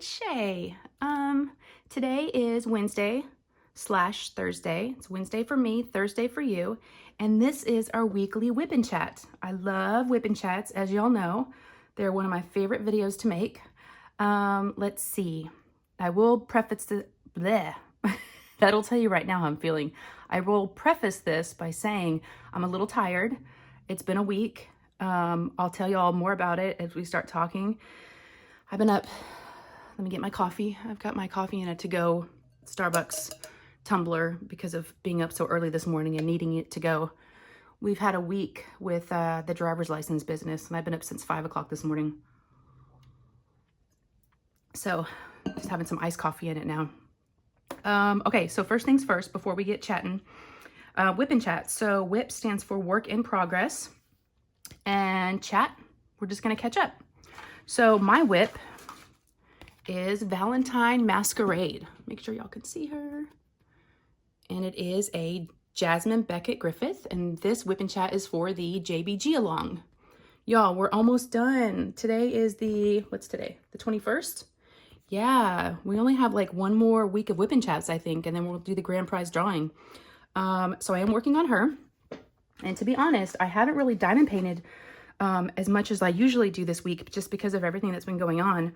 it's Shay. Today is Wednesday / Thursday. It's Wednesday for me, Thursday for you, and this is our weekly whip and chat. I love whip and chats, as y'all know. They're one of my favorite videos to make. Let's see. I will preface the bleh. That'll tell you right now how I'm feeling. I will preface this by saying I'm a little tired. It's been a week. I'll tell you all more about it as we start talking. I've been up, let me get my coffee. I've got my coffee in a to-go Starbucks tumbler because of being up so early this morning and needing it to go. We've had a week with the driver's license business, and I've been up since 5 o'clock this morning. So just having some iced coffee in it now. Okay, so first things first, before we get chatting, whip and chat. So whip stands for work in progress, and chat, we're just gonna catch up. So my whip is Valentine Masquerade. Make sure y'all can see her. And it is a Jasmine Beckett Griffith, and this whip and chat is for the JBGAlong. Y'all, we're almost done. Today is what's today? The 21st? Yeah, we only have like one more week of whip and chats, I think, and then we'll do the grand prize drawing. So I am working on her. And to be honest, I haven't really diamond painted as much as I usually do this week, just because of everything that's been going on.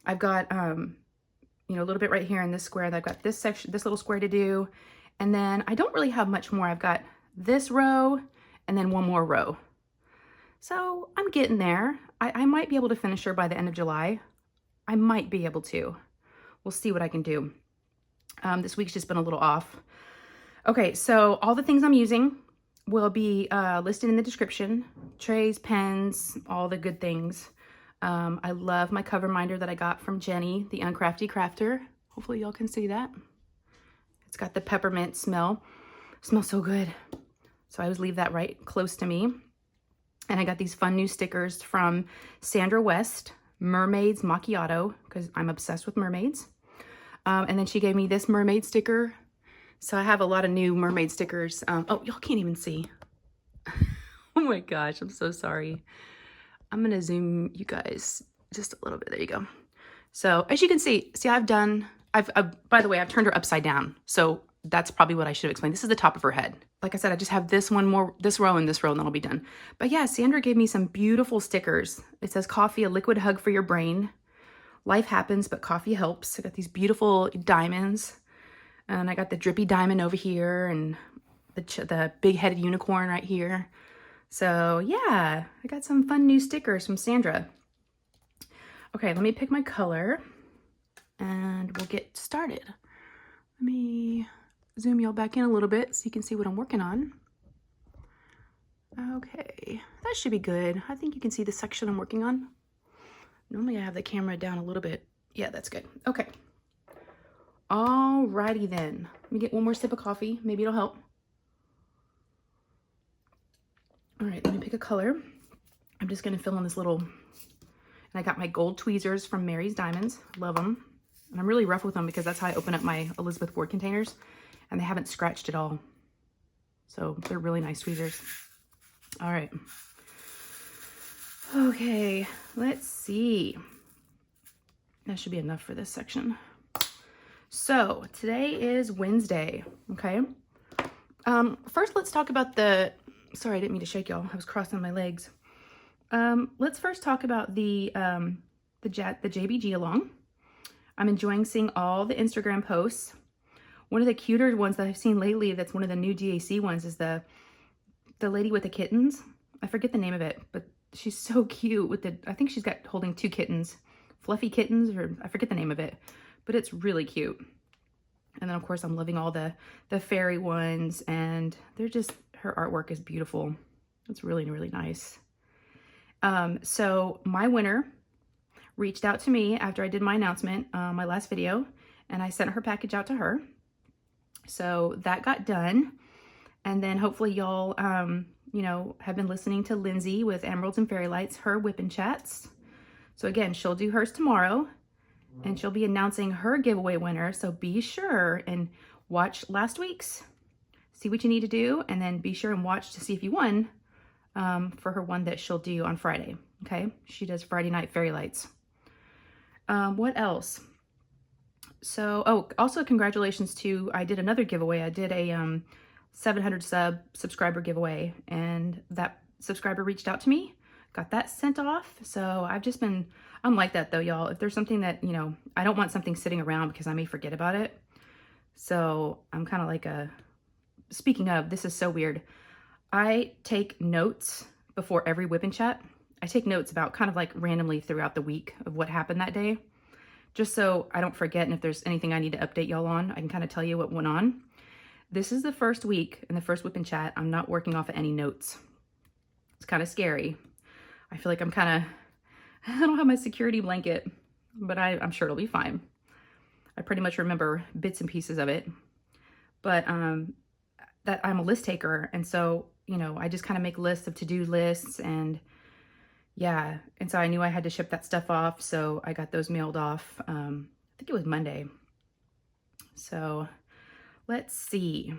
I've got, you know, a little bit right here in this square. I've got this section, this little square to do. And then I don't really have much more. I've got this row and then one more row. So I'm getting there. I might be able to finish her by the end of July. I might be able to. We'll see what I can do. This week's just been a little off. Okay, so all the things I'm using will be listed in the description. Trays, pens, all the good things. I love my CoverMinder that I got from Jenny, the Uncrafty Crafter. Hopefully y'all can see that. It's got the peppermint smell. Smells so good. So I always leave that right close to me. And I got these fun new stickers from Sandra West, Mermaids Macchiato, because I'm obsessed with mermaids. And then she gave me this mermaid sticker. So I have a lot of new mermaid stickers. Oh, y'all can't even see. Oh my gosh, I'm so sorry. I'm gonna zoom you guys just a little bit. There you go. So as you can see, by the way, I've turned her upside down. So that's probably what I should have explained. This is the top of her head. Like I said, I just have this row and this row, and then I'll be done. But yeah, Sandra gave me some beautiful stickers. It says coffee, a liquid hug for your brain. Life happens, but coffee helps. I got these beautiful diamonds. And I got the drippy diamond over here and the big-headed unicorn right here. So yeah, I got some fun new stickers from Sandra. Okay, let me pick my color and we'll get started. Let me zoom y'all back in a little bit so you can see what I'm working on. Okay, that should be good. I think you can see the section I'm working on. Normally I have the camera down a little bit. Yeah, that's good. Okay. Alrighty then. Let me get one more sip of coffee. Maybe it'll help. All right, let me pick a color. I'm just gonna fill in this little, and I got my gold tweezers from Mary's Diamonds. Love them. And I'm really rough with them because that's how I open up my Elizabeth Ward containers, and they haven't scratched at all. So they're really nice tweezers. All right. Okay, let's see. That should be enough for this section. So today is Wednesday, okay? First, let's talk about sorry, I didn't mean to shake y'all. I was crossing my legs. Let's first talk about the JBGAlong. I'm enjoying seeing all the Instagram posts. One of the cuter ones that I've seen lately, that's one of the new DAC ones, is the lady with the kittens. I forget the name of it, but she's so cute with I think she's got holding 2 kittens, fluffy kittens, or I forget the name of it. But it's really cute. And then of course I'm loving all the fairy ones, and her artwork is beautiful. It's really, really nice. So my winner reached out to me after I did my announcement, my last video, and I sent her package out to her. So that got done. And then hopefully y'all, you know, have been listening to Lindsay with Emeralds and Fairy Lights, her whip and chats. So again, she'll do hers tomorrow. And she'll be announcing her giveaway winner. So be sure and watch last week's, see what you need to do, and then be sure and watch to see if you won for her one that she'll do on Friday. Okay, she does Friday night fairy lights. What else? So, oh, also congratulations to, I did another giveaway. I did a 700 subscriber giveaway, and that subscriber reached out to me, got that sent off. So I've just been, I'm like that though, y'all. If there's something that, you know, I don't want something sitting around because I may forget about it. So I'm kind of like speaking of, this is so weird. I take notes before every whip and chat. I take notes about kind of like randomly throughout the week of what happened that day, just so I don't forget. And if there's anything I need to update y'all on, I can kind of tell you what went on. This is the first week in the first whip and chat I'm not working off of any notes. It's kind of scary. I feel like I'm kind of, I don't have my security blanket, but I'm sure it'll be fine. I pretty much remember bits and pieces of it, but that I'm a list taker. And so, you know, I just kind of make lists of to-do lists, and yeah. And so I knew I had to ship that stuff off. So I got those mailed off. I think it was Monday. So let's see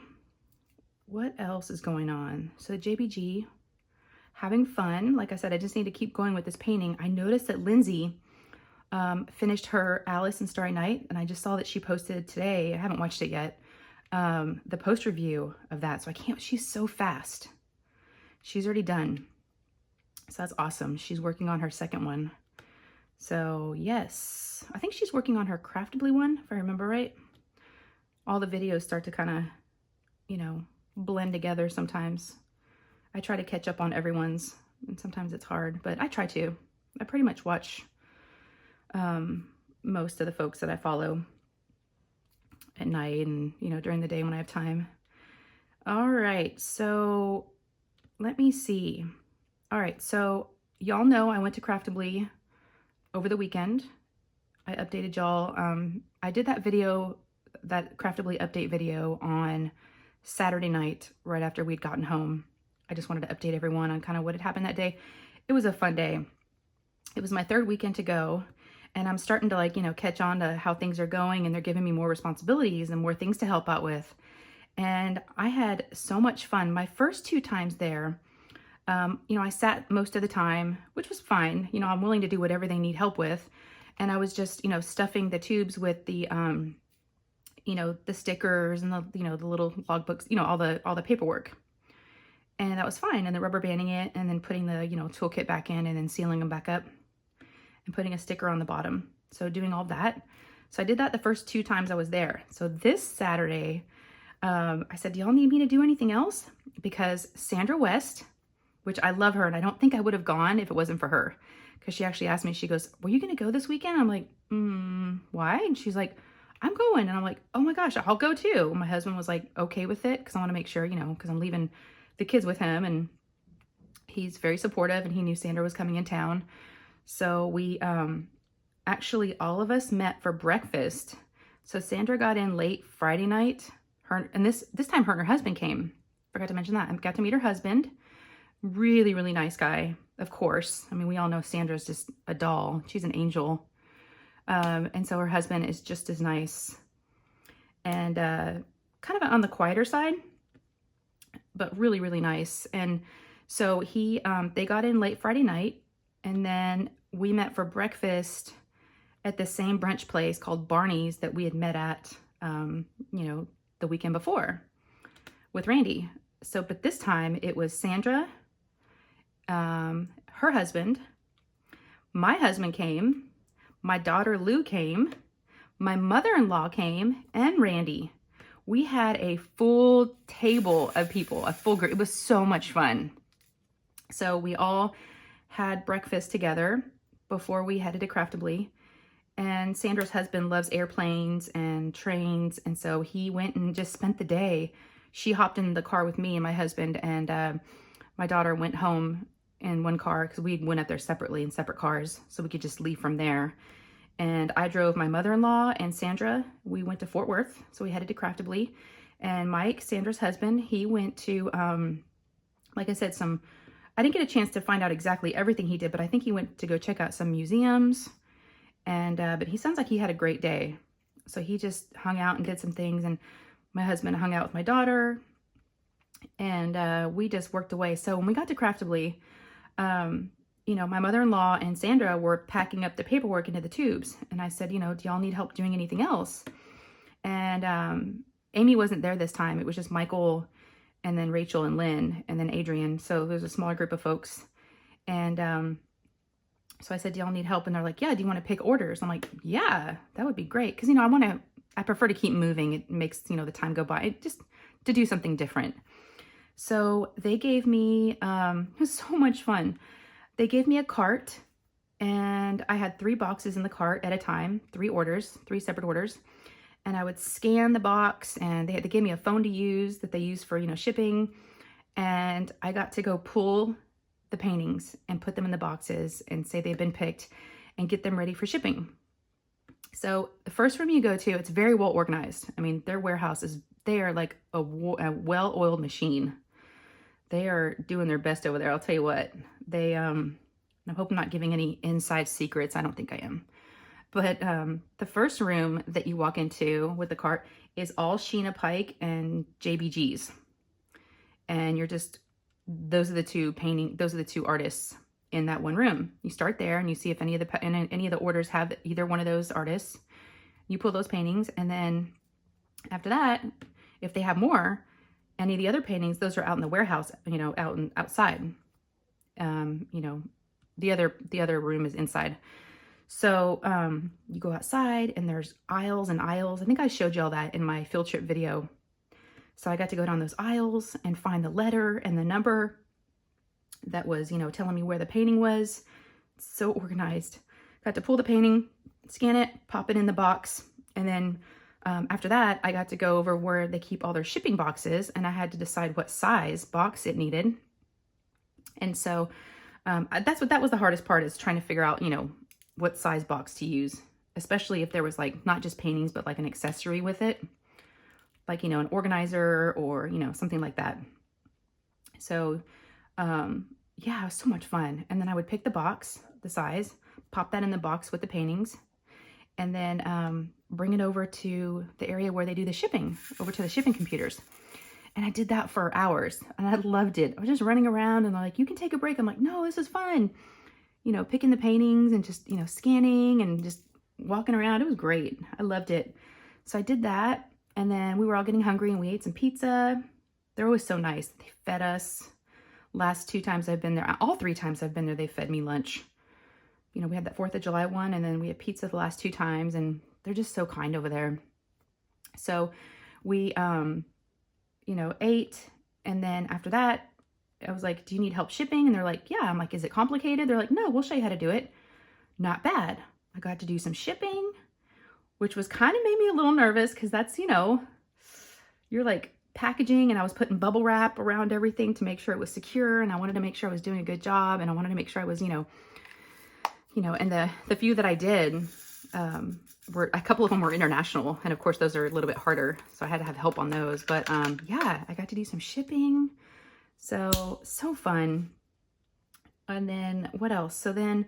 what else is going on. So JBG, having fun. Like I said, I just need to keep going with this painting. I noticed that Lindsay finished her Alice and Starry Night, and I just saw that she posted today. I haven't watched it yet. The post review of that. So I can't, she's so fast. She's already done. So that's awesome. She's working on her second one. So yes, I think she's working on her Craftably one, if I remember right. All the videos start to kind of, you know, blend together sometimes. I try to catch up on everyone's, and sometimes it's hard, but I try to. I pretty much watch most of the folks that I follow at night and, you know, during the day when I have time. All right, so let me see. All right, so y'all know I went to Craftably over the weekend. I updated y'all. I did that video, that Craftably update video on Saturday night, right after we'd gotten home. I just wanted to update everyone on kind of what had happened that day. It was a fun day. It was my third weekend to go, and I'm starting to, like, you know, catch on to how things are going, and they're giving me more responsibilities and more things to help out with. And I had so much fun. My first 2 times there, you know, I sat most of the time, which was fine. You know, I'm willing to do whatever they need help with. And I was just, you know, stuffing the tubes with the, you know, the stickers and the, you know, the little logbooks, you know, all the paperwork. And that was fine. And then rubber banding it, and then putting the, you know, toolkit back in, and then sealing them back up and putting a sticker on the bottom. So doing all that. So I did that the first 2 times I was there. So this Saturday, I said, do y'all need me to do anything else? Because Sandra West, which I love her, and I don't think I would have gone if it wasn't for her. Because she actually asked me, she goes, were you going to go this weekend? I'm like, why? And she's like, I'm going. And I'm like, oh my gosh, I'll go too. My husband was like, okay with it, because I want to make sure, you know, because I'm leaving the kids with him, and he's very supportive, and he knew Sandra was coming in town. So we actually, all of us met for breakfast. So Sandra got in late Friday night. And this time her and her husband came. Forgot to mention that. I got to meet her husband. Really, really nice guy, of course. I mean, we all know Sandra's just a doll. She's an angel. And so her husband is just as nice. And kind of on the quieter side, but really, really nice. And so they got in late Friday night, and then we met for breakfast at the same brunch place called Barney's that we had met at, you know, the weekend before with Randy. So, but this time it was Sandra, her husband, my husband came, my daughter Lou came, my mother-in-law came, and Randy. We had a full table of people, a full group. It was so much fun. So we all had breakfast together before we headed to Craftably. And Sandra's husband loves airplanes and trains, and so he went and just spent the day. She hopped in the car with me and my husband, and my daughter went home in one car because we went up there separately in separate cars, so we could just leave from there. And I drove my mother-in-law and Sandra. We went to Fort Worth, so we headed to Craftably. And Mike, Sandra's husband, he went to, like I said, I didn't get a chance to find out exactly everything he did, but I think he went to go check out some museums. And but he sounds like he had a great day. So he just hung out and did some things, and my husband hung out with my daughter, and we just worked away. So when we got to Craftably, you you know, my mother-in-law and Sandra were packing up the paperwork into the tubes. And I said, you know, do y'all need help doing anything else? And Amy wasn't there this time. It was just Michael and then Rachel and Lynn and then Adrian. So there's a smaller group of folks. And so I said, do y'all need help? And they're like, yeah, do you want to pick orders? I'm like, yeah, that would be great. Because, you know, I prefer to keep moving. It makes, you know, the time go by. Just to do something different. So they gave me, it was so much fun. They gave me a cart, and I had 3 boxes in the cart at a time, 3 orders, 3 separate orders. And I would scan the box, and they gave me a phone to use that they use for, you know, shipping. And I got to go pull the paintings and put them in the boxes and say they've been picked and get them ready for shipping. So the first room you go to, it's very well organized. I mean, their warehouse they are like a well-oiled machine. They are doing their best over there. I'll tell you what, I hope I'm not giving any inside secrets. I don't think I am. But the first room that you walk into with the cart is all Sheena Pike and JBG's. And those are the two artists in that one room. You start there and you see if any of the orders have either one of those artists. You pull those paintings, and then after that, if they have more, any of the other paintings, those are out in the warehouse, you know, outside. You know, the other room is inside. So you go outside and there's aisles and aisles. I think I showed you all that in my field trip video. So I got to go down those aisles and find the letter and the number that was, you know, telling me where the painting was. So organized. Got to pull the painting, scan it, pop it in the box. And then after that, I got to go over where they keep all their shipping boxes, and I had to decide what size box it needed. And so that was the hardest part, is trying to figure out, you know, what size box to use, especially if there was like not just paintings, but like an accessory with it, like, you know, an organizer or, you know, something like that. So yeah, it was so much fun. And then I would pick the box, the size, pop that in the box with the paintings, and then bring it over to the area where they do the shipping, over to the shipping computers. And I did that for hours, and I loved it. I was just running around, and they're like, you can take a break. I'm like, no, this is fun. You know, picking the paintings and just, you know, scanning and just walking around. It was great. I loved it. So I did that, and then we were all getting hungry, and we ate some pizza. They're always so nice. They fed us. Last 2 times I've been there, all 3 times I've been there, they fed me lunch. You know, we had that 4th of July one, and then we had pizza the last 2 times, and they're just so kind over there. So we, you know, ate, and then after that, I was like, do you need help shipping? And they're like, yeah. I'm like, is it complicated? They're like, no, we'll show you how to do it. Not bad. I got to do some shipping, which was kind of made me a little nervous, because that's, you know, you're like packaging, and I was putting bubble wrap around everything to make sure it was secure, and I wanted to make sure I was doing a good job, and I wanted to make sure I was, you know, and the few that I did, a couple of them were international, and of course those are a little bit harder, so I had to have help on those. But yeah, I got to do some shipping, so fun. And then what else? So then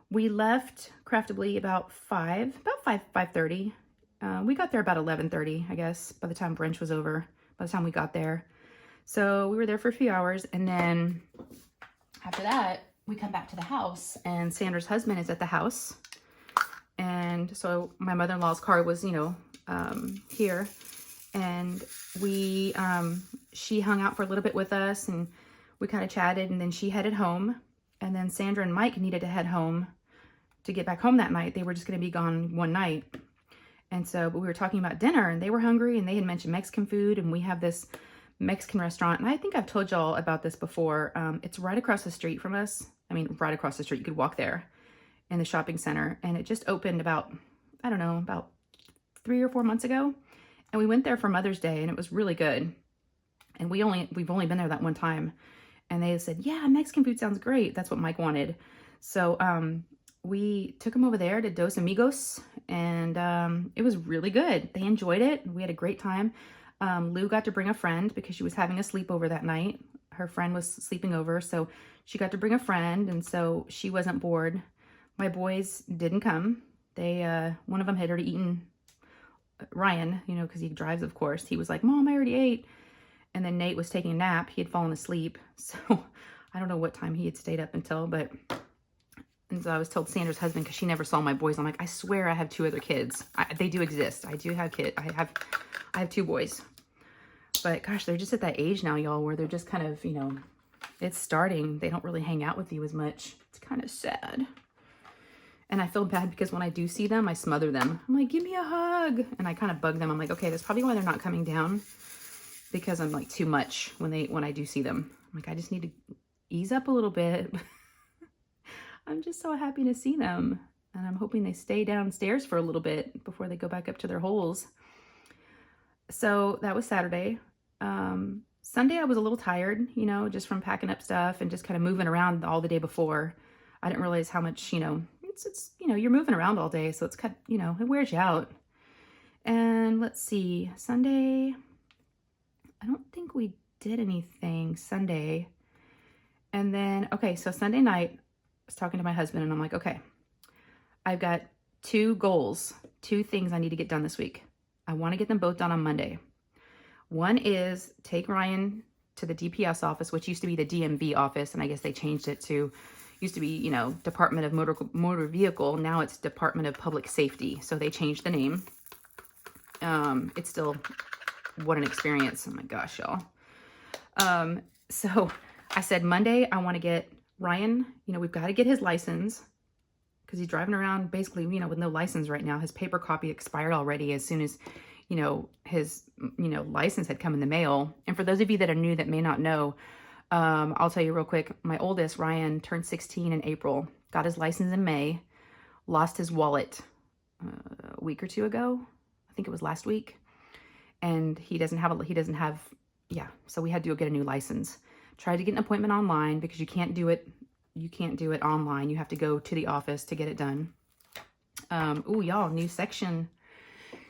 we left Craftably about 5:30. We got there about 11:30, I guess, by the time brunch was over, by the time we got there. So we were there for a few hours, and then after that, we come back to the house, and Sandra's husband is at the house. And so my mother-in-law's car was, you know, here, and she hung out for a little bit with us, and we kind of chatted, and then she headed home. And then Sandra and Mike needed to head home to get back home that night. They were just going to be gone one night. And so, but we were talking about dinner, and they were hungry, and they had mentioned Mexican food, and we have this Mexican restaurant, and I think I've told y'all about this before. It's right across the street from us. I mean, right across the street. You could walk there in the shopping center, and it just opened about, I don't know, about 3 or 4 months ago. And we went there for Mother's Day, and it was really good. And we've only been there that one time. And they said, yeah, Mexican food sounds great. That's what Mike wanted. So we took him over there to Dos Amigos, and it was really good. They enjoyed it. We had a great time. Lou got to bring a friend because she was having a sleepover that night. Her friend was sleeping over, so she got to bring a friend, and so she wasn't bored. My boys didn't come. They one of them had already eaten. Ryan, you know, because he drives, of course. He was like, Mom, I already ate. And then Nate was taking a nap. He had fallen asleep. So I don't know what time he had stayed up until, but And so I was told Sandra's husband, because she never saw my boys. I'm like, I swear I have 2 other kids. They do exist. I do have kids. I have 2 boys. But gosh, they're just at that age now, y'all, where they're just kind of, you know, it's starting. They don't really hang out with you as much. It's kind of sad. And I feel bad because when I do see them, I smother them. I'm like, give me a hug. And I kind of bug them. I'm like, okay, that's probably why they're not coming down, because I'm like too much when I do see them. I'm like, I just need to ease up a little bit. I'm just so happy to see them. And I'm hoping they stay downstairs for a little bit before they go back up to their holes. So that was Saturday. Sunday I was a little tired, you know, just from packing up stuff and just kind of moving around all the day before. I didn't realize how much, you know, it's you know, you're moving around all day, so it's kind of, you know, it wears you out. And let's see, Sunday, I don't think we did anything Sunday. And then, okay, so Sunday night, I was talking to my husband and I'm like, okay, I've got 2 goals, 2 things I need to get done this week. I want to get them both done on Monday. One is take Ryan to the DPS office, which used to be the DMV office, and I guess they changed it to, used to be, you know, Department of Motor Vehicle. Now it's Department of Public Safety. So they changed the name. It's still, what an experience. Oh my gosh, y'all. So I said Monday, I want to get Ryan, you know, we've got to get his license, because he's driving around basically, you know, with no license right now. His paper copy expired already as soon as, you know, his, you know, license had come in the mail. And for those of you that are new that may not know, I'll tell you real quick. My oldest, Ryan, turned 16 in April, got his license in May, lost his wallet a week or 2 ago. I think it was last week. And he doesn't have, yeah. So we had to go get a new license. Tried to get an appointment online because you can't do it online. You have to go to the office to get it done. Ooh, y'all, new section.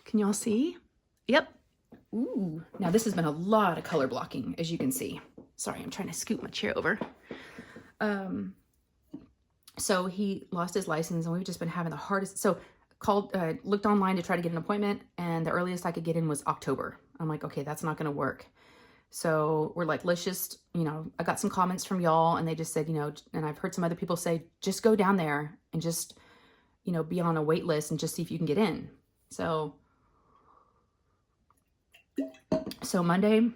Can y'all see? Yep. Ooh. Now this has been a lot of color blocking, as you can see. Sorry, I'm trying to scoot my chair over. So he lost his license and we've just been having the hardest. So looked online to try to get an appointment, and the earliest I could get in was October. I'm like, okay, that's not going to work. So we're like, let's just, you know, I got some comments from y'all and they just said, you know, and I've heard some other people say, just go down there and just, you know, be on a wait list and just see if you can get in. So Monday,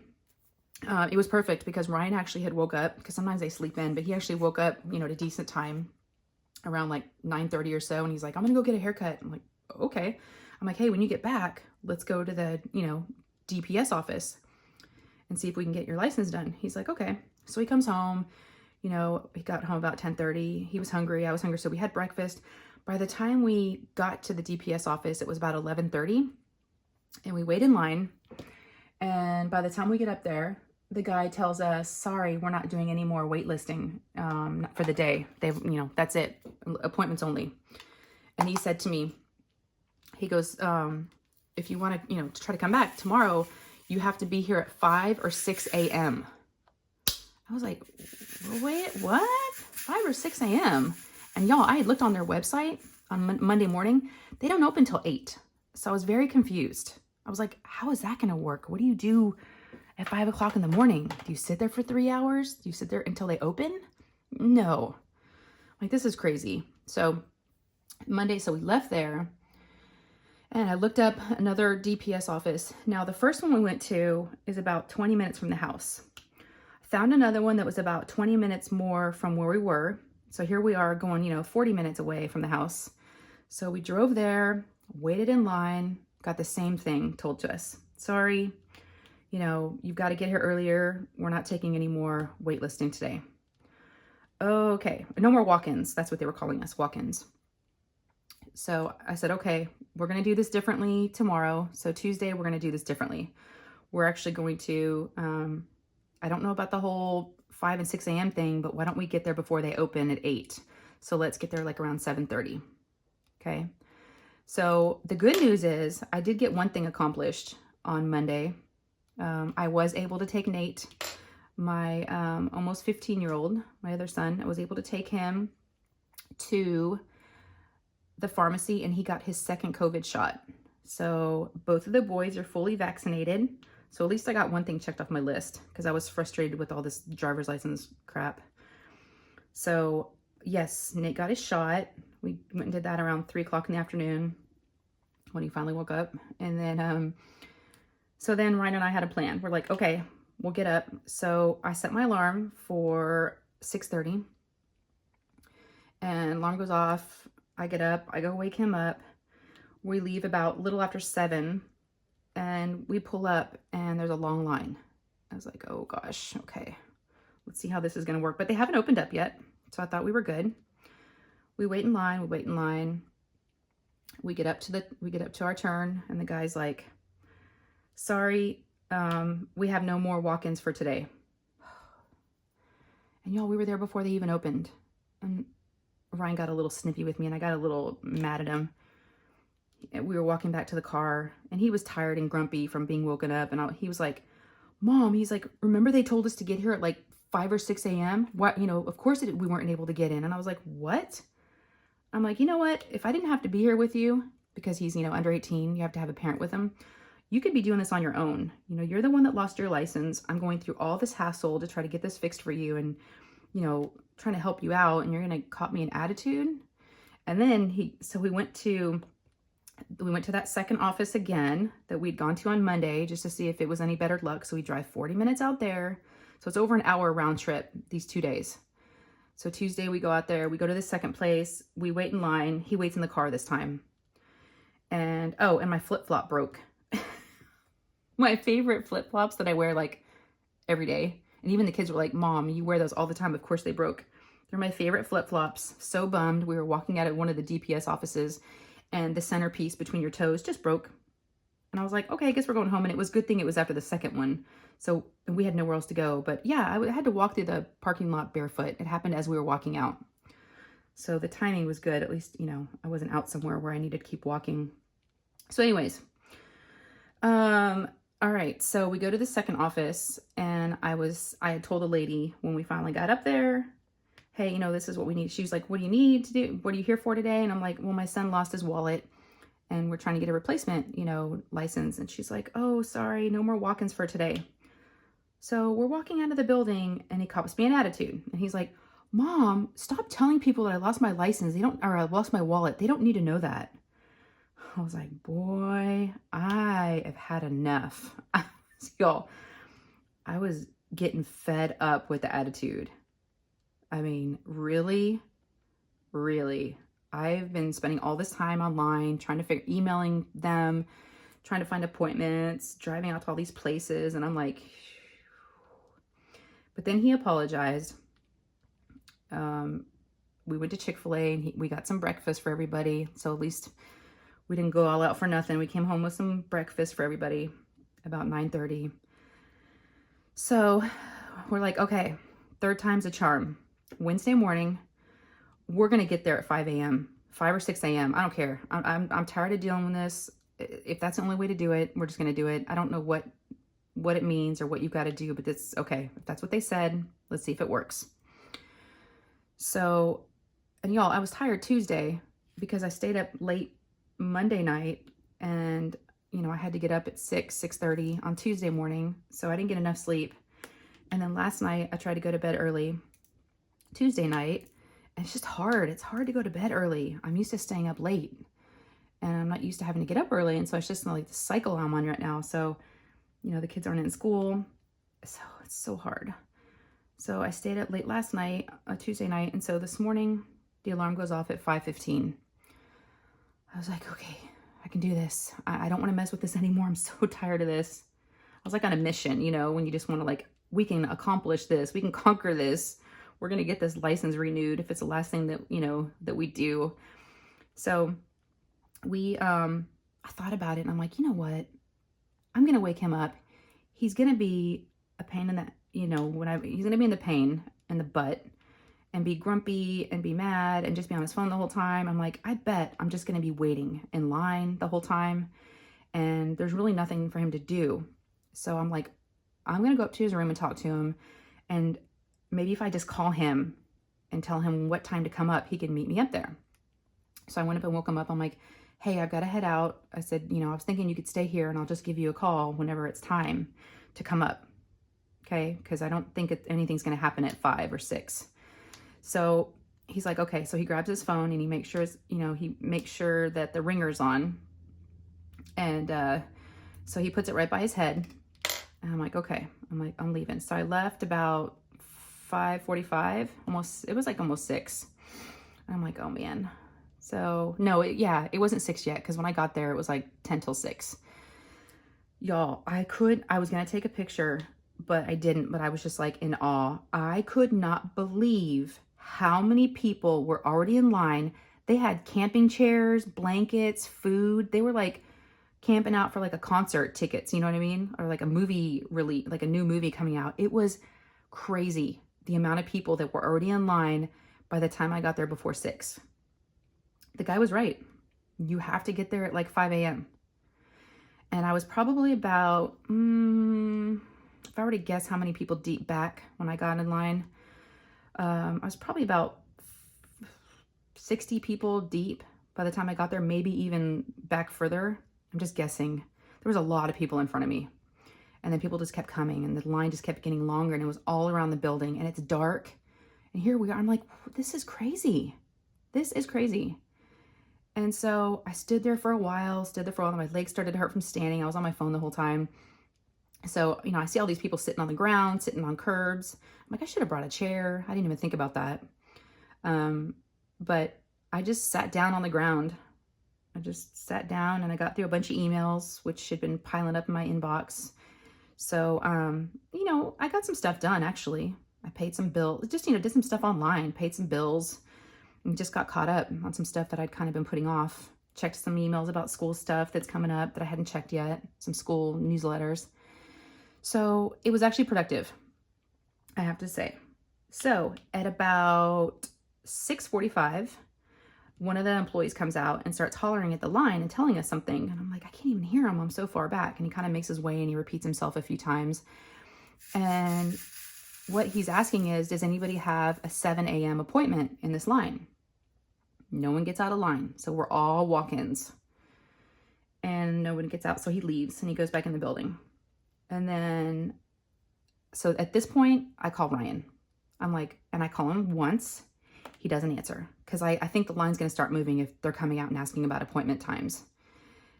it was perfect because Ryan actually had woke up, because sometimes they sleep in, but he actually woke up, you know, at a decent time around like 9:30 or so. And he's like, I'm going to go get a haircut. I'm like, okay. I'm like, hey, when you get back, let's go to the, you know, DPS office and see if we can get your license done. He's like, okay. So he comes home, you know, he got home about 10:30. He was hungry. I was hungry. So we had breakfast. By the time we got to the DPS office, it was about 11:30 and we wait in line. And by the time we get up there, the guy tells us, sorry, we're not doing any more waitlisting for the day. You know, that's it. Appointments only. And he said to me, he goes, if you want to, you know, to try to come back tomorrow, you have to be here at 5 or 6 a.m. I was like, wait, what? 5 or 6 a.m.? And y'all, I had looked on their website on Monday morning. They don't open till 8. So I was very confused. I was like, how is that going to work? What do you do at 5 o'clock in the morning? Do you sit there for 3 hours? Do you sit there until they open? No. Like, this is crazy. So Monday, so we left there and I looked up another DPS office. Now, the first one we went to is about 20 minutes from the house. Found another one that was about 20 minutes more from where we were. So here we are going, you know, 40 minutes away from the house. So we drove there, waited in line, got the same thing told to us. Sorry, you know, you've got to get here earlier. We're not taking any more waitlisting today. Okay, no more walk-ins. That's what they were calling us, walk-ins. So I said, okay, we're going to do this differently tomorrow. So Tuesday, we're going to do this differently. We're actually going to, I don't know about the whole 5 and 6 a.m. thing, but why don't we get there before they open at 8? So let's get there like around 7:30. Okay. So the good news is I did get one thing accomplished on Monday. I was able to take Nate, my almost 15-year-old, my other son. I was able to take him to the pharmacy and he got his second COVID shot. So both of the boys are fully vaccinated. So at least I got one thing checked off my list because I was frustrated with all this driver's license crap. So yes, Nick got his shot. We went and did that around 3 o'clock in the afternoon when he finally woke up. And then, so then Ryan and I had a plan. We're like, okay, we'll get up. So I set my alarm for 6:30 and alarm goes off. I get up, I go wake him up. We leave about a little after 7 and we pull up and there's a long line. I was like, oh gosh, okay, let's see how this is gonna work. But they haven't opened up yet. So I thought we were good. We wait in line, we wait in line. We get up to our turn and the guy's like, sorry, we have no more walk-ins for today. And y'all, we were there before they even opened. And Ryan got a little snippy with me and I got a little mad at him. We were walking back to the car and he was tired and grumpy from being woken up. And he was like, Mom, he's like, remember they told us to get here at like 5 or 6 a.m.? What, you know, of course we weren't able to get in. And I was like, what? I'm like, you know what? If I didn't have to be here with you, because he's, you know, under 18, you have to have a parent with him. You could be doing this on your own. You know, you're the one that lost your license. I'm going through all this hassle to try to get this fixed for you and, you know, trying to help you out. And you're going to cop me an attitude. And then so we went to that second office again that we'd gone to on Monday just to see if it was any better luck. So we drive 40 minutes out there. So it's over an hour round trip these 2 days. So Tuesday we go out there, we go to the second place, we wait in line. He waits in the car this time. And, oh, and my flip-flop broke. My favorite flip-flops that I wear like every day. And even the kids were like, Mom, you wear those all the time. Of course they broke. They're my favorite flip-flops. So bummed. We were walking out at one of the DPS offices and the centerpiece between your toes just broke. And I was like, okay, I guess we're going home. And it was a good thing it was after the second one. So we had nowhere else to go. But yeah, I had to walk through the parking lot barefoot. It happened as we were walking out. So the timing was good. At least, you know, I wasn't out somewhere where I needed to keep walking. So anyways, all right. So we go to the second office and I had told a lady when we finally got up there, hey, you know, this is what we need. She was like, what do you need to do? What are you here for today? And I'm like, well, my son lost his wallet and we're trying to get a replacement, you know, license. And she's like, oh, sorry, no more walk-ins for today. So we're walking out of the building and he cops me an attitude. And he's like, Mom, stop telling people that I lost my license. Or I lost my wallet. They don't need to know that. I was like, boy, I have had enough. Y'all, I was getting fed up with the attitude. I mean, really, really. I've been spending all this time online emailing them, trying to find appointments, driving out to all these places. And I'm like, but then he apologized. We went to Chick-fil-A and we got some breakfast for everybody. So at least we didn't go all out for nothing. We came home with some breakfast for everybody about 9:30. So we're like, okay, third time's a charm. Wednesday morning, we're going to get there at 5 a.m., 5 or 6 a.m. I don't care. I'm tired of dealing with this. If that's the only way to do it, we're just going to do it. I don't know what it means or what you've got to do, but it's okay. If that's what they said, let's see if it works. So, and y'all, I was tired Tuesday because I stayed up late Monday night and, you know, I had to get up at 6:30 on Tuesday morning. So I didn't get enough sleep. And then last night I tried to go to bed early Tuesday night. And it's just hard. It's hard to go to bed early. I'm used to staying up late and I'm not used to having to get up early. And so it's just like the cycle I'm on right now. So, you know, the kids aren't in school. So it's so hard. So I stayed up late last night, Tuesday night. And so this morning the alarm goes off at 5:15. I was like, okay, I can do this. I don't want to mess with this anymore. I'm so tired of this. I was like on a mission, you know, when you just want to like, we can accomplish this. We can conquer this. We're going to get this license renewed if it's the last thing that, you know, that we do. So I thought about it and I'm like, you know what? I'm going to wake him up. He's going to be a pain in the, you know, he's going to be in the pain in the butt and be grumpy and be mad and just be on his phone the whole time. I'm like, I bet I'm just going to be waiting in line the whole time. And there's really nothing for him to do. So I'm like, I'm going to go up to his room and talk to him. And maybe if I just call him and tell him what time to come up, he can meet me up there. So I went up and woke him up. I'm like, hey, I've got to head out. I said, you know, I was thinking you could stay here and I'll just give you a call whenever it's time to come up. Okay. Because I don't think anything's going to happen at 5 or 6. So he's like, okay. So he grabs his phone and he makes sure, he makes sure that the ringer's on. And so he puts it right by his head. And I'm like, okay. I'm like, I'm leaving. So I left about 5:45. It was like almost 6. And I'm like, oh man. So no, it wasn't 6 yet. Cause when I got there, it was like 10 till 6. Y'all, I was going to take a picture, but I didn't, but I was just like in awe. I could not believe how many people were already in line. They had camping chairs, blankets, food. They were like camping out for like a concert tickets, you know what I mean? Or like a movie like a new movie coming out. It was crazy the amount of people that were already in line by the time I got there before 6. The guy was right. You have to get there at like 5 a.m. And I was probably about, if I were to guess how many people deep back when I got in line, I was probably about 60 people deep by the time I got there, maybe even back further. I'm just guessing. There was a lot of people in front of me. And then people just kept coming and the line just kept getting longer and it was all around the building and it's dark. And here we are. I'm like, this is crazy. This is crazy. And so I stood there for a while. My legs started to hurt from standing. I was on my phone the whole time. So, I see all these people sitting on the ground, sitting on curbs. I'm like, I should have brought a chair. I didn't even think about that. But I just sat down on the ground. I just sat down and I got through a bunch of emails, which had been piling up in my inbox. So, I got some stuff done, actually. I paid some bills, just, did some stuff online, paid some bills. And just got caught up on some stuff that I'd kind of been putting off. Checked some emails about school stuff that's coming up that I hadn't checked yet. Some school newsletters. So it was actually productive, I have to say. So at about 6:45, one of the employees comes out and starts hollering at the line and telling us something. And I'm like, I can't even hear him. I'm so far back. And he kind of makes his way and he repeats himself a few times. And what he's asking is, does anybody have a 7 a.m. appointment in this line? No one gets out of line. So we're all walk-ins. And no one gets out. So he leaves and he goes back in the building. And then, so at this point, I call Ryan. I'm like, and I call him once. He doesn't answer. Because I think the line's going to start moving if they're coming out and asking about appointment times.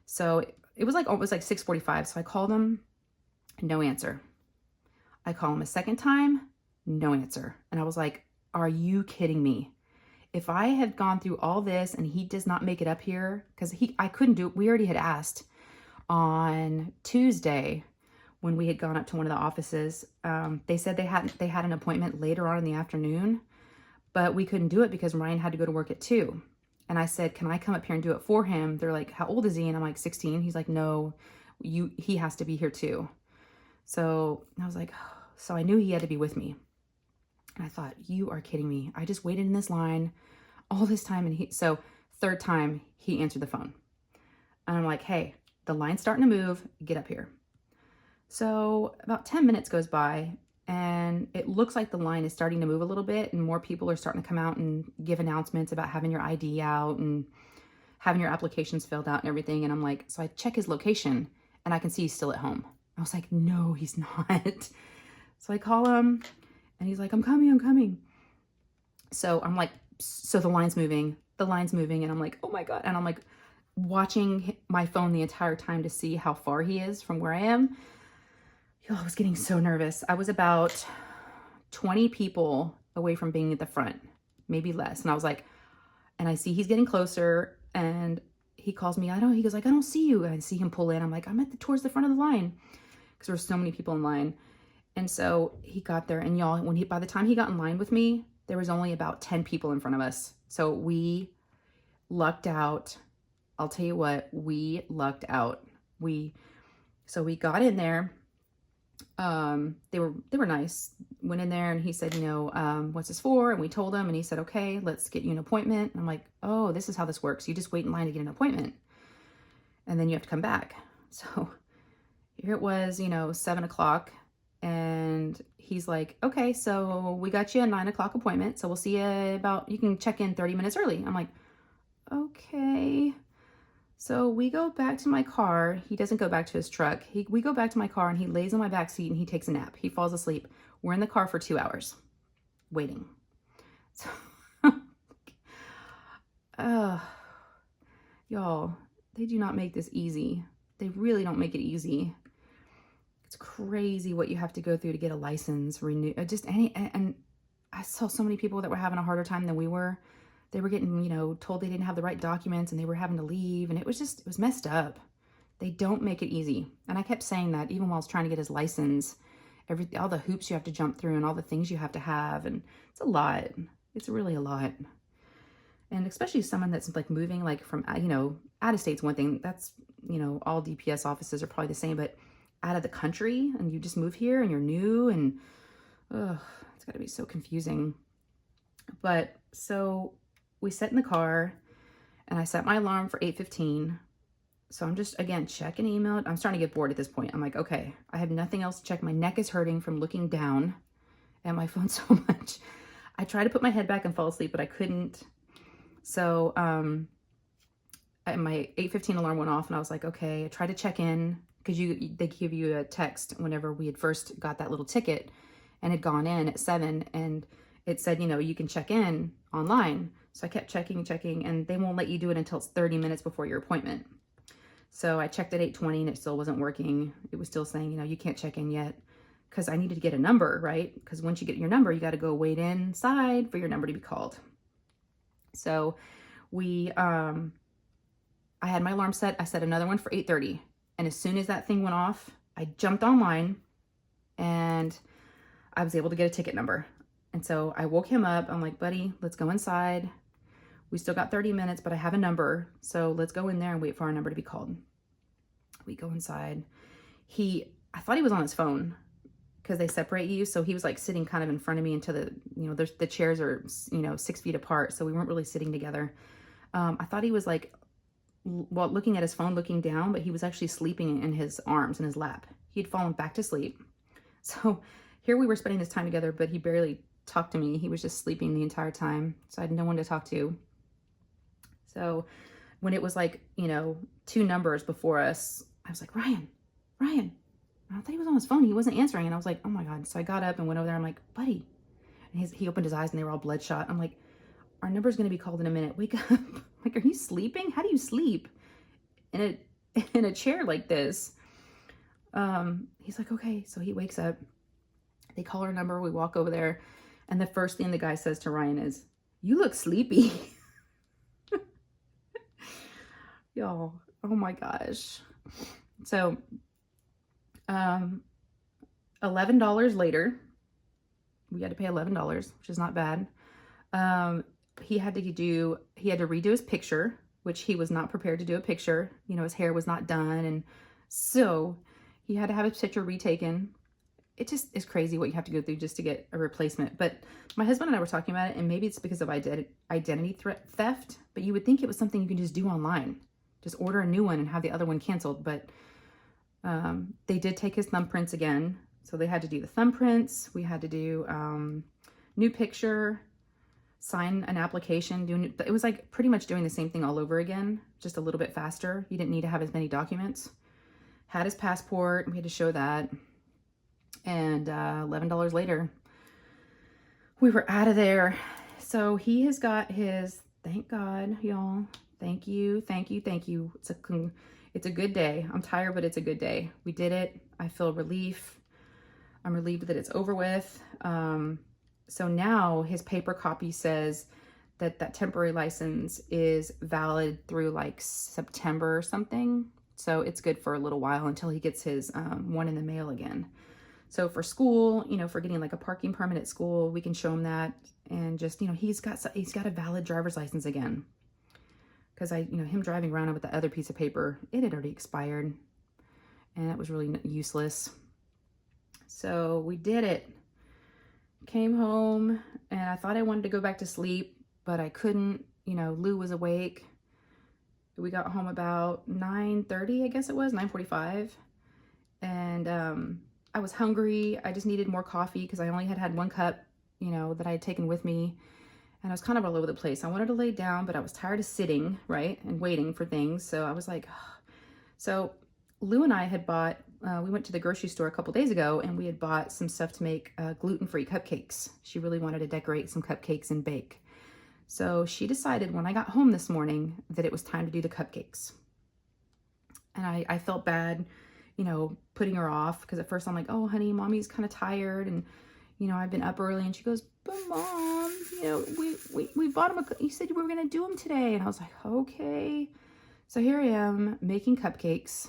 So it was like 6:45. So I called him. No answer. I call him a second time. No answer. And I was like, are you kidding me? If I had gone through all this and he does not make it up here, because I couldn't do it. We already had asked on Tuesday when we had gone up to one of the offices. They said they had an appointment later on in the afternoon, but we couldn't do it because Ryan had to go to work at 2. And I said, can I come up here and do it for him? They're like, how old is he? And I'm like, 16. He's like, no, he has to be here too. So I was like, so I knew he had to be with me. And I thought, you are kidding me. I just waited in this line all this time. And so third time he answered the phone. And I'm like, hey, the line's starting to move. Get up here. So about 10 minutes goes by and it looks like the line is starting to move a little bit and more people are starting to come out and give announcements about having your ID out and having your applications filled out and everything. And I'm like, so I check his location and I can see he's still at home. I was like, no, he's not. So I call him and he's like, I'm coming. So I'm like, so the line's moving. And I'm like, oh my God. And I'm like watching my phone the entire time to see how far he is from where I am. I was getting so nervous. I was about 20 people away from being at the front, maybe less. And I was like, and I see he's getting closer and he calls me. He goes like, I don't see you. And I see him pull in. I'm like, I'm towards the front of the line because there were so many people in line. And so he got there and y'all, by the time he got in line with me, there was only about 10 people in front of us. So we lucked out. I'll tell you what, we lucked out. So we got in there. They were nice. Went in there and he said, what's this for? And we told him and he said, okay, let's get you an appointment. And I'm like, oh, this is how this works. You just wait in line to get an appointment and then you have to come back. So here it was, 7 o'clock. And he's like, okay, so we got you a 9 o'clock appointment. So we'll see you you can check in 30 minutes early. I'm like, okay. So we go back to my car. He doesn't go back to his truck. We go back to my car and he lays on my back seat and he takes a nap. He falls asleep. We're in the car for 2 hours waiting. y'all, they do not make this easy. They really don't make it easy. It's crazy what you have to go through to get a license renewed. And I saw so many people that were having a harder time than we were. They were getting, told they didn't have the right documents and they were having to leave. And it was messed up. They don't make it easy. And I kept saying that even while I was trying to get his license, all the hoops you have to jump through and all the things you have to have. And it's a lot. It's really a lot. And especially someone that's like moving like from, out of state's one thing. That's, all DPS offices are probably the same, but out of the country and you just move here and you're new and, it's got to be so confusing. But so we sat in the car and I set my alarm for 8:15. So I'm just, again, checking email. I'm starting to get bored at this point. I'm like, okay, I have nothing else to check. My neck is hurting from looking down at my phone so much. I tried to put my head back and fall asleep, but I couldn't. So my 8:15 alarm went off and I was like, okay, I tried to check in because they give you a text whenever we had first got that little ticket and had gone in at 7 and it said, you can check in online. So I kept checking, and they won't let you do it until it's 30 minutes before your appointment. So I checked at 8:20 and it still wasn't working. It was still saying, you can't check in yet because I needed to get a number, right? Because once you get your number, you got to go wait inside for your number to be called. So I had my alarm set. I set another one for 8:30. And as soon as that thing went off, I jumped online and I was able to get a ticket number. And so I woke him up. I'm like, buddy, let's go inside. We still got 30 minutes, but I have a number. So let's go in there and wait for our number to be called. We go inside. I thought he was on his phone because they separate you. So he was like sitting kind of in front of me into the chairs are, 6 feet apart. So we weren't really sitting together. I thought he was like, looking at his phone, looking down, but he was actually sleeping in his arms, in his lap. He'd fallen back to sleep. So here we were spending this time together, but he barely talked to me. He was just sleeping the entire time. So I had no one to talk to. So when it was like, 2 numbers before us, I was like, Ryan. I thought he was on his phone. He wasn't answering. And I was like, oh my God. So I got up and went over there. I'm like, buddy. And he opened his eyes and they were all bloodshot. I'm like, our number's going to be called in a minute. Wake up. Like, are you sleeping? How do you sleep in a chair like this? He's like, okay. So he wakes up. They call our number. We walk over there. And the first thing the guy says to Ryan is, you look sleepy. Y'all, oh my gosh. So, $11 later, we had to pay $11, which is not bad. He had to redo his picture, which he was not prepared to do a picture. His hair was not done. And so he had to have his picture retaken. It just is crazy what you have to go through just to get a replacement. But my husband and I were talking about it, and maybe it's because of identity theft, but you would think it was something you can just do online. Just order a new one and have the other one canceled. But they did take his thumbprints again. So they had to do the thumbprints. We had to do new picture, sign an application. It was like pretty much doing the same thing all over again, just a little bit faster. You didn't need to have as many documents. Had his passport. We had to show that. And $11 later, we were out of there. So he has got his, thank God, y'all. Thank you. It's a good day. I'm tired, but it's a good day. We did it. I feel relief. I'm relieved that it's over with. So now his paper copy says that temporary license is valid through like September or something. So it's good for a little while until he gets his one in the mail again. So for school, for getting like a parking permit at school, we can show him that. And just, he's got a valid driver's license again. Because him driving around with the other piece of paper, it had already expired. And that was really useless. So we did it. Came home and I thought I wanted to go back to sleep, but I couldn't. Lou was awake. We got home about 9:30, I guess it was, 9:45. And I was hungry. I just needed more coffee because I only had 1 cup, that I had taken with me. And I was kind of all over the place. I wanted to lay down, but I was tired of sitting, right, and waiting for things. So I was like, ugh. So Lou and I had bought, we went to the grocery store a couple days ago and we had bought some stuff to make gluten-free cupcakes. She really wanted to decorate some cupcakes and bake. So she decided when I got home this morning that it was time to do the cupcakes. And I felt bad, you know, putting her off, because at first I'm like, oh, honey, mommy's kind of tired, and, you know, I've been up early. And she goes, but mom, you know, we bought them, you said you were going to do them today. And I was like, okay. So here I am making cupcakes.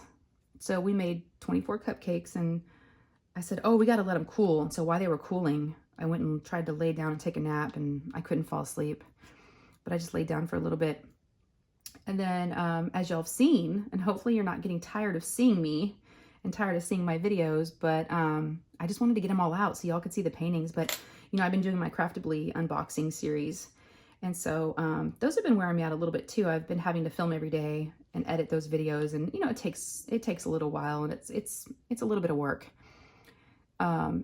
So we made 24 cupcakes, and I said, oh, we got to let them cool. And so while they were cooling, I went and tried to lay down and take a nap, and I couldn't fall asleep, but I just laid down for a little bit. And then as y'all have seen, and hopefully you're not getting tired of seeing me and tired of seeing my videos, but I just wanted to get them all out so y'all could see the paintings. But, you know, I've been doing my Craftably unboxing series. And so those have been wearing me out a little bit too. I've been having to film every day and edit those videos. And, you know, it takes a little while, and it's a little bit of work.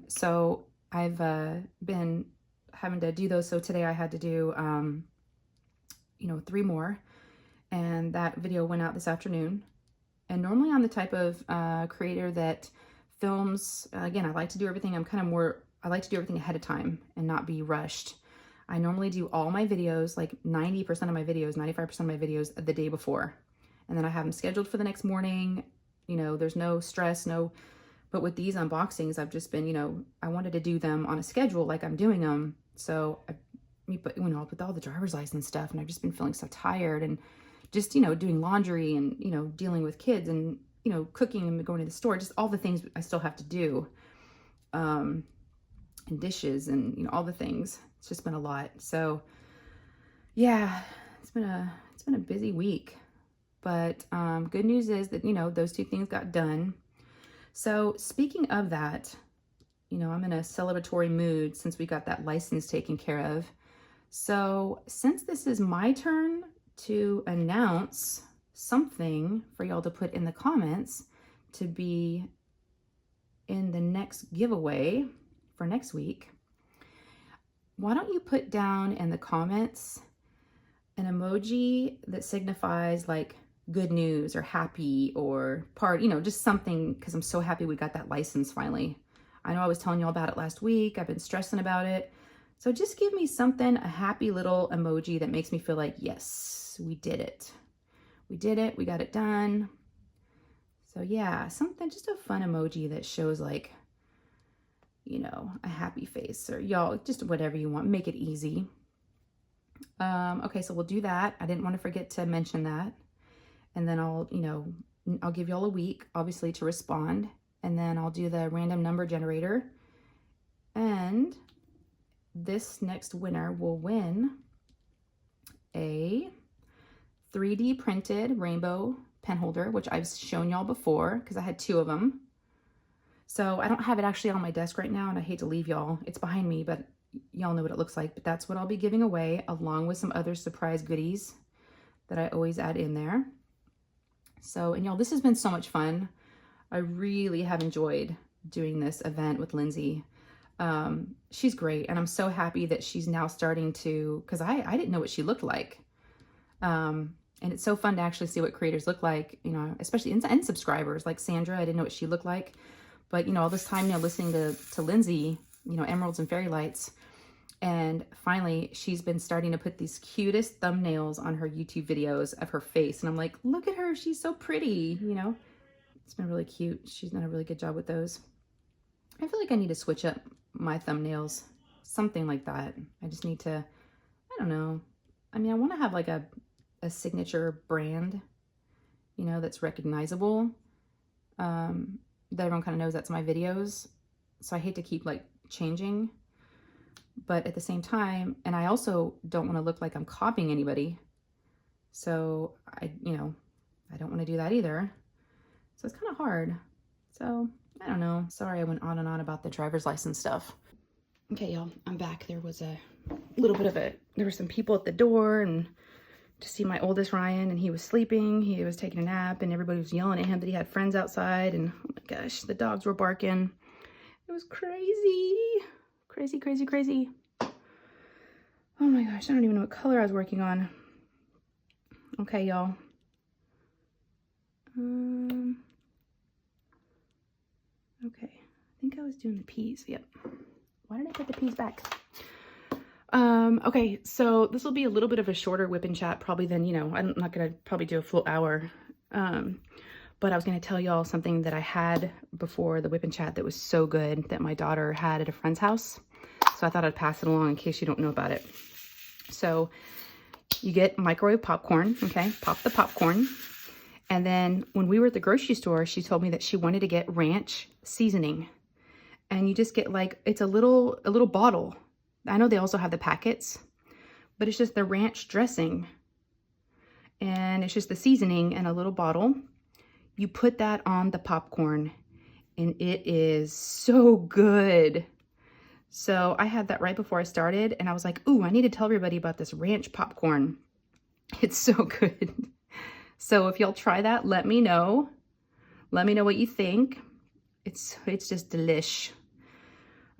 So I've been having to do those. So today I had to do, you know, 3 more. And that video went out this afternoon. And normally I'm the type of creator that films, again, I like to do everything. I like to do everything ahead of time and not be rushed. I normally do all my videos, like 90% of my videos, 95% of my videos the day before. And then I have them scheduled for the next morning. You know, there's no stress, but with these unboxings, I've just been, you know, I wanted to do them on a schedule like I'm doing them. So, you know, with all the driver's license stuff, and I've just been feeling so tired, and just, you know, doing laundry, and, you know, dealing with kids, and, you know, cooking and going to the store, just all the things I still have to do, and dishes, and, you know, all the things. It's just been a lot. So yeah, it's been a busy week, but good news is that, you know, those 2 things got done. So speaking of that, you know, I'm in a celebratory mood since we got that license taken care of. So since this is my turn to announce something for y'all to put in the comments to be in the next giveaway for next week, why don't you put down in the comments an emoji that signifies like good news or happy or part, you know, just something, because I'm so happy we got that license finally. I know I was telling y'all about it last week. I've been stressing about it. So just give me something, a happy little emoji that makes me feel like, yes, we did it. We did it. We got it done. So yeah, something, just a fun emoji that shows like, you know, a happy face, or y'all, just whatever you want. Make it easy. Okay, so we'll do that. I didn't want to forget to mention that. And then I'll give y'all a week, obviously, to respond. And then I'll do the random number generator. And this next winner will win a 3D printed rainbow pen holder, which I've shown y'all before because I had 2 of them. So I don't have it actually on my desk right now, and I hate to leave y'all. It's behind me, but y'all know what it looks like. But that's what I'll be giving away, along with some other surprise goodies that I always add in there. So, and y'all, this has been so much fun. I really have enjoyed doing this event with Lindsay. She's great, and I'm so happy that she's now starting to, because I didn't know what she looked like. And it's so fun to actually see what creators look like, you know, especially and subscribers like Sandra. I didn't know what she looked like. But, you know, all this time, you know, listening to Lindsay, you know, Emeralds and Fairy Lights. And finally, she's been starting to put these cutest thumbnails on her YouTube videos of her face. And I'm like, look at her. She's so pretty, you know. It's been really cute. She's done a really good job with those. I feel like I need to switch up my thumbnails. Something like that. I just need to, I don't know. I mean, I want to have like a signature brand, you know, that's recognizable. That everyone kind of knows that's my videos. So I hate to keep like changing, but at the same time, and I also don't want to look like I'm copying anybody. So I don't want to do that either. So it's kind of hard. So I don't know. Sorry, I went on and on about the driver's license stuff. Okay, y'all, I'm back. There was a little bit of there were some people at the door, and to see my oldest Ryan, and he was sleeping. He was taking a nap, and everybody was yelling at him that he had friends outside, and oh my gosh, the dogs were barking. It was crazy. Crazy, crazy, crazy. Oh my gosh, I don't even know what color I was working on. Okay, y'all. Okay, I think I was doing the peas. Yep. Why did I put the peas back? Okay, so this will be a little bit of a shorter whip and chat probably than, I'm not gonna probably do a full hour. But I was gonna tell y'all something that I had before the whip and chat that was so good that my daughter had at a friend's house. So I thought I'd pass it along in case you don't know about it. So you get microwave popcorn, okay? Pop the popcorn. And then when we were at the grocery store, she told me that she wanted to get ranch seasoning. And you just get like, it's a little bottle. I know they also have the packets, but it's just the ranch dressing. And it's just the seasoning in a little bottle. You put that on the popcorn and it is so good. So I had that right before I started and I was like, ooh, I need to tell everybody about this ranch popcorn. It's so good. So if y'all try that, let me know. Let me know what you think. It's just delish.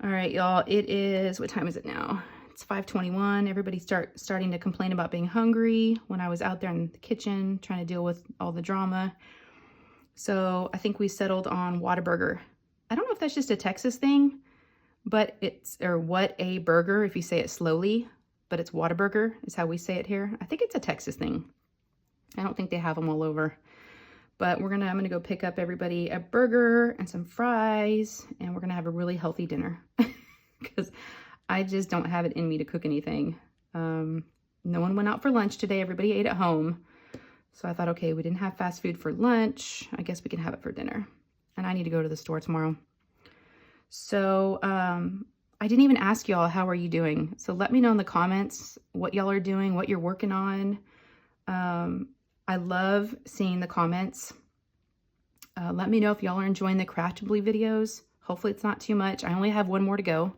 All right, y'all, it is, what time is it now? It's 5:21. Everybody's starting to complain about being hungry when I was out there in the kitchen trying to deal with all the drama. So I think we settled on Whataburger. I don't know if that's just a Texas thing, but or what a burger if you say it slowly, but it's Whataburger is how we say it here. I think it's a Texas thing. I don't think they have them all over. But I'm gonna go pick up everybody a burger and some fries, and we're gonna have a really healthy dinner because I just don't have it in me to cook anything. No one went out for lunch today. Everybody ate at home. So I thought, okay, we didn't have fast food for lunch. I guess we can have it for dinner. And I need to go to the store tomorrow. So I didn't even ask y'all, how are you doing? So let me know in the comments what y'all are doing, what you're working on. I love seeing the comments. Let me know if y'all are enjoying the Craftably videos. Hopefully it's not too much. I only have one more to go.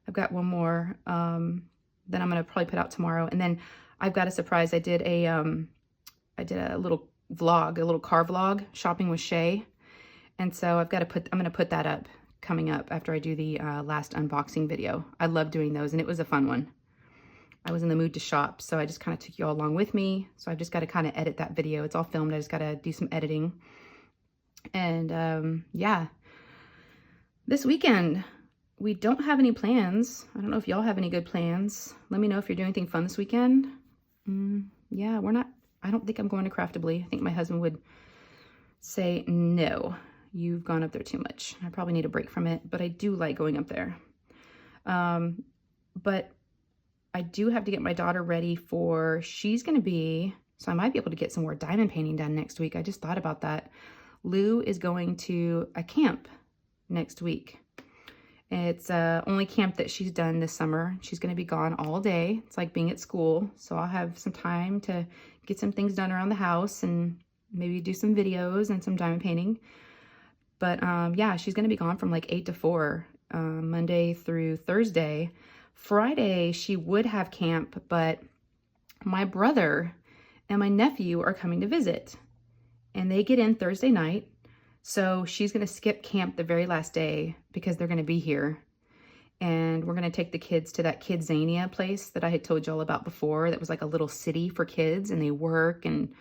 I've got one more that I'm gonna probably put out tomorrow. And then I've got a surprise. I did a little vlog, a little car vlog, shopping with Shay. And so I'm gonna put that up coming up after I do the last unboxing video. I love doing those and it was a fun one. I was in the mood to shop, so I just kind of took you all along with me. So I've just got to kind of edit that video. It's all filmed. I just got to do some editing. And yeah, this weekend, we don't have any plans. I don't know if y'all have any good plans. Let me know if you're doing anything fun this weekend. Yeah, I don't think I'm going to Craftably. I think my husband would say, no, you've gone up there too much. I probably need a break from it, but I do like going up there. But I do have to get my daughter ready so I might be able to get some more diamond painting done next week. I just thought about that. Lou is going to a camp next week. It's only camp that she's done this summer. She's going to be gone all day. It's like being at school. So I'll have some time to get some things done around the house and maybe do some videos and some diamond painting. But yeah, she's going to be gone from like 8 to 4, Monday through Thursday. Friday, she would have camp, but my brother and my nephew are coming to visit. And they get in Thursday night. So she's going to skip camp the very last day because they're going to be here. And we're going to take the kids to that Kidzania place that I had told y'all about before. That was like a little city for kids and they work and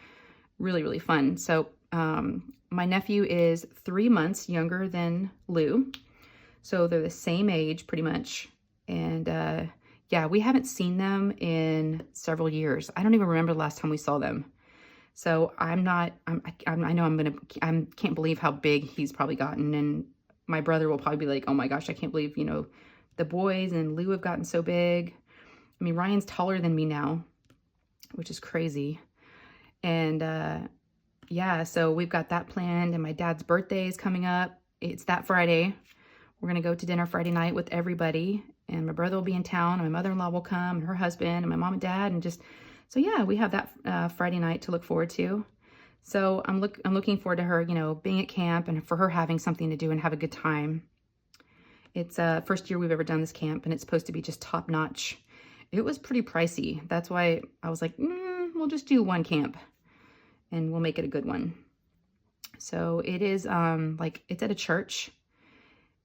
really, really fun. So my nephew is 3 months younger than Lou. So they're the same age pretty much. And yeah, we haven't seen them in several years. I don't even remember the last time we saw them. So I can't believe how big he's probably gotten. And my brother will probably be like, oh my gosh, I can't believe, the boys and Lou have gotten so big. I mean, Ryan's taller than me now, which is crazy. And yeah, so we've got that planned and my dad's birthday is coming up. It's that Friday. We're going to go to dinner Friday night with everybody. And my brother will be in town, and my mother-in-law will come, and her husband, and my mom and dad, and so yeah, we have that Friday night to look forward to. So I'm looking forward to her, being at camp and for her having something to do and have a good time. It's first year we've ever done this camp, and it's supposed to be just top notch. It was pretty pricey. That's why I was like, we'll just do one camp, and we'll make it a good one. So it is it's at a church,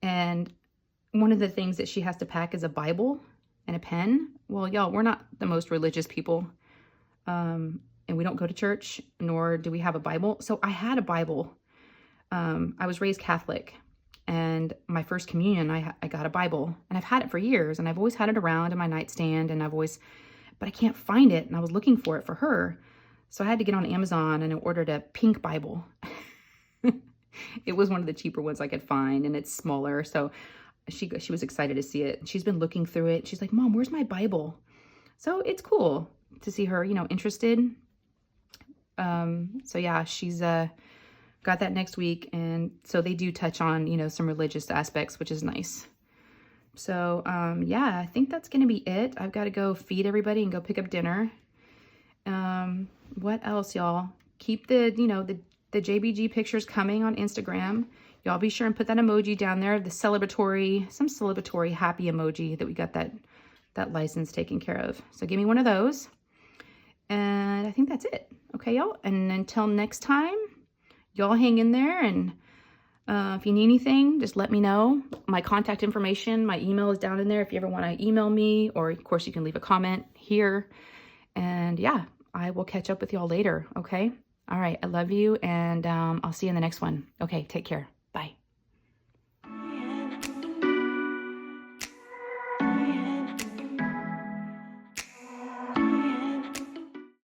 and one of the things that she has to pack is a Bible and a pen. Well, y'all, we're not the most religious people. And we don't go to church, nor do we have a Bible. So I had a Bible. I was raised Catholic. And my first communion, I got a Bible, and I've had it for years, and I've always had it around in my nightstand, and but I can't find it, and I was looking for it for her. So I had to get on Amazon, and I ordered a pink Bible. It was one of the cheaper ones I could find, and it's smaller. So she was excited to see it. She's been looking through it. She's like, Mom, where's my Bible? So it's cool to see her, interested. So yeah, she's got that next week. And so they do touch on, some religious aspects, which is nice. So yeah, I think that's going to be it. I've got to go feed everybody and go pick up dinner. What else, y'all? Keep the JBG pictures coming on Instagram. Y'all be sure and put that emoji down there, some celebratory happy emoji that we got that license taken care of. So give me one of those. And I think that's it. Okay, y'all? And until next time, y'all hang in there. And if you need anything, just let me know. My contact information, my email is down in there if you ever want to email me. Or, of course, you can leave a comment here. And, yeah, I will catch up with y'all later, okay? All right, I love you, and I'll see you in the next one. Okay, take care.